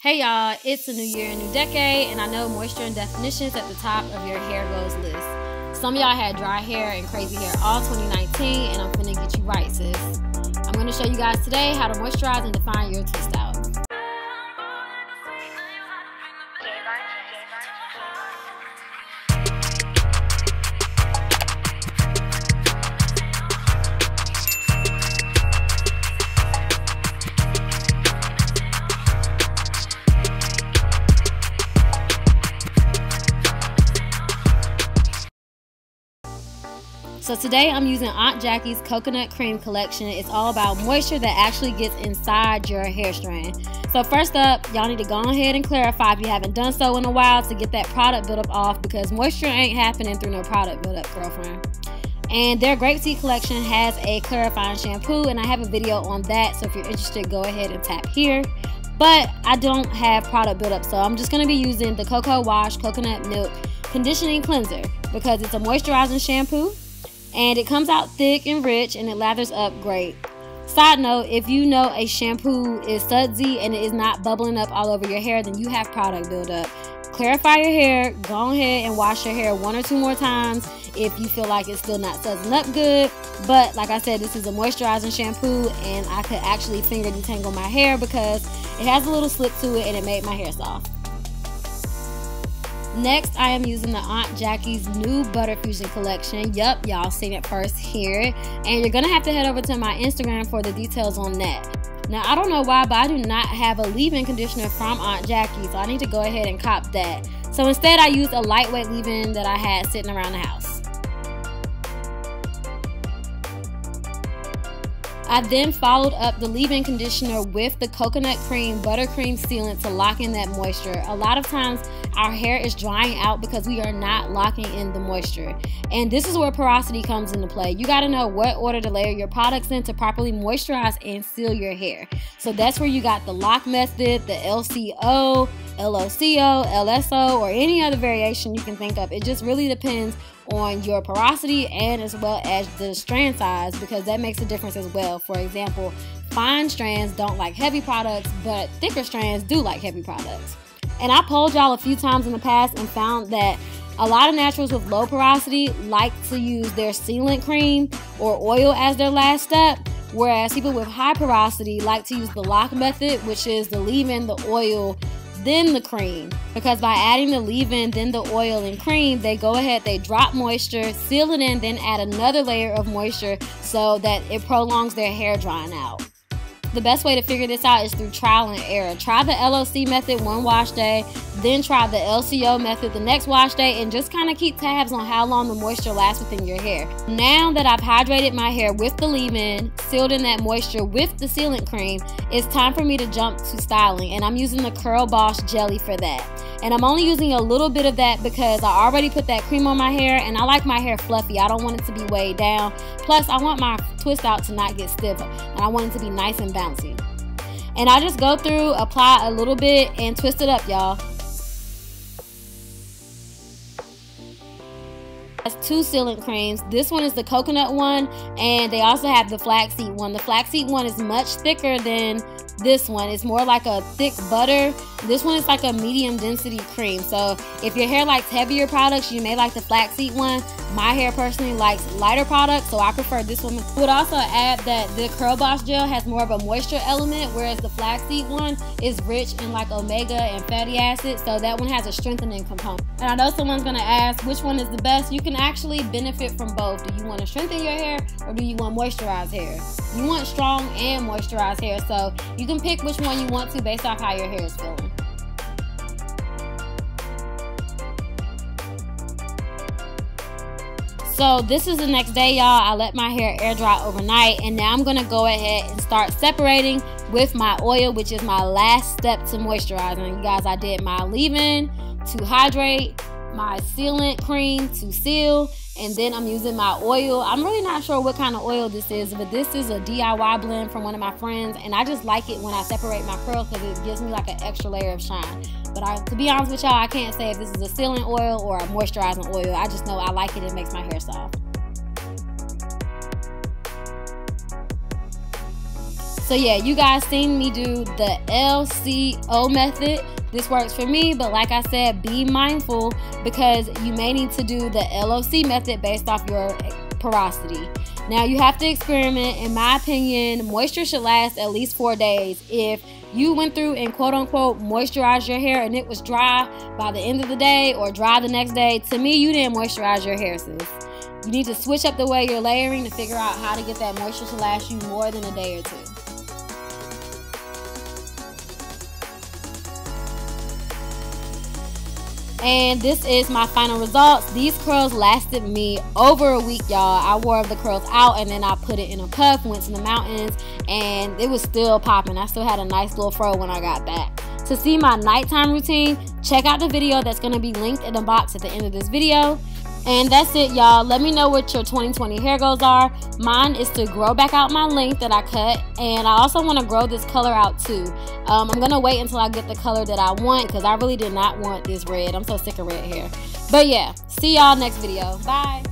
Hey y'all, it's a new year, a new decade, and I know moisture and definition is at the top of your hair goals list. Some of y'all had dry hair and crazy hair all 2019, and I'm finna get you right, sis. I'm gonna show you guys today how to moisturize and define your twist out. So today I'm using Aunt Jackie's Coconut Cream Collection. It's all about moisture that actually gets inside your hair strand. So first up, y'all need to go ahead and clarify if you haven't done so in a while to get that product buildup off, because moisture ain't happening through no product buildup, girlfriend. And their Grape Seed collection has a clarifying shampoo, and I have a video on that, so if you're interested, go ahead and tap here. But I don't have product buildup, so I'm just going to be using the Cocoa Wash Coconut Milk Conditioning Cleanser because it's a moisturizing shampoo. And it comes out thick and rich, and it lathers up great. Side note, if you know a shampoo is sudsy and it is not bubbling up all over your hair, then you have product buildup. Clarify your hair, go ahead and wash your hair 1 or 2 more times if you feel like it's still not sudsing up good. But like I said, this is a moisturizing shampoo, and I could actually finger detangle my hair because it has a little slip to it and it made my hair soft. Next, I am using the Aunt Jackie's new Butter Fusion collection. Yup, y'all seen it first here. And you're going to have to head over to my Instagram for the details on that. Now, I don't know why, but I do not have a leave-in conditioner from Aunt Jackie, so I need to go ahead and cop that. So instead, I used a lightweight leave-in that I had sitting around the house. I then followed up the leave-in conditioner with the Coconut Cream Buttercream Sealant to lock in that moisture. A lot of times our hair is drying out because we are not locking in the moisture. And this is where porosity comes into play. You got to know what order to layer your products in to properly moisturize and seal your hair. So that's where you got the lock method, the LCO, LOCO, LSO, or any other variation you can think of. It just really depends on your porosity and as well as the strand size, because that makes a difference as well. For example, fine strands don't like heavy products, but thicker strands do like heavy products. And I polled y'all a few times in the past and found that a lot of naturals with low porosity like to use their sealant cream or oil as their last step, whereas people with high porosity like to use the lock method, which is the leave-in, the oil, then the cream. Because by adding the leave-in, then the oil and cream, they go ahead, they drop moisture, seal it in, then add another layer of moisture so that it prolongs their hair drying out. The best way to figure this out is through trial and error. Try the LOC method one wash day, then try the LCO method the next wash day, and just kind of keep tabs on how long the moisture lasts within your hair. Now that I've hydrated my hair with the leave-in, sealed in that moisture with the sealant cream, it's time for me to jump to styling, and I'm using the Curl Boss Jelly for that. And I'm only using a little bit of that because I already put that cream on my hair, and I like my hair fluffy. I don't want it to be weighed down. Plus, I want my twist out to not get stiff, and I want it to be nice and bouncy. And I just go through, apply a little bit, and twist it up, y'all. That's 2 sealant creams. This one is the coconut one, and they also have the flaxseed one. The flaxseed one is much thicker than this one. It's more like a thick butter. This one is like a medium density cream. So if your hair likes heavier products, you may like the flaxseed one. My hair personally likes lighter products, so I prefer this one. I would also add that the Curl Boss gel has more of a moisture element, whereas the flaxseed one is rich in like omega and fatty acids, so that one has a strengthening component. And I know someone's gonna ask which one is the best. You can actually benefit from both. Do you want to strengthen your hair or do you want moisturized hair? You want strong and moisturized hair, so you can pick which one you want to based off how your hair is feeling. So this is the next day, y'all. I let my hair air dry overnight, and now I'm gonna go ahead and start separating with my oil, which is my last step to moisturizing. You guys, I did my leave-in to hydrate, my sealant cream to seal, and then I'm using my oil. I'm really not sure what kind of oil this is, but this is a DIY blend from one of my friends, and I just like it when I separate my curls because it gives me like an extra layer of shine. But to be honest with y'all, I can't say if this is a sealant oil or a moisturizing oil. I just know I like it. It makes my hair soft. So yeah, you guys seen me do the LCO method. This works for me, but like I said, be mindful because you may need to do the LOC method based off your porosity. Now you have to experiment. In my opinion, moisture should last at least 4 days. If you went through and quote unquote moisturized your hair and it was dry by the end of the day or dry the next day, to me you didn't moisturize your hair, sis. You need to switch up the way you're layering to figure out how to get that moisture to last you more than a day or two. And this is my final results. These curls lasted me over a week, y'all. I wore the curls out and then I put it in a puff, went to the mountains, and it was still popping. I still had a nice little fro when I got back. To see my nighttime routine, check out the video that's going to be linked in the box at the end of this video. And that's it, y'all. Let me know what your 2020 hair goals are. Mine is to grow back out my length that I cut, and I also want to grow this color out too. I'm going to wait until I get the color that I want because I really did not want this red. I'm so sick of red hair. But yeah, see y'all next video. Bye.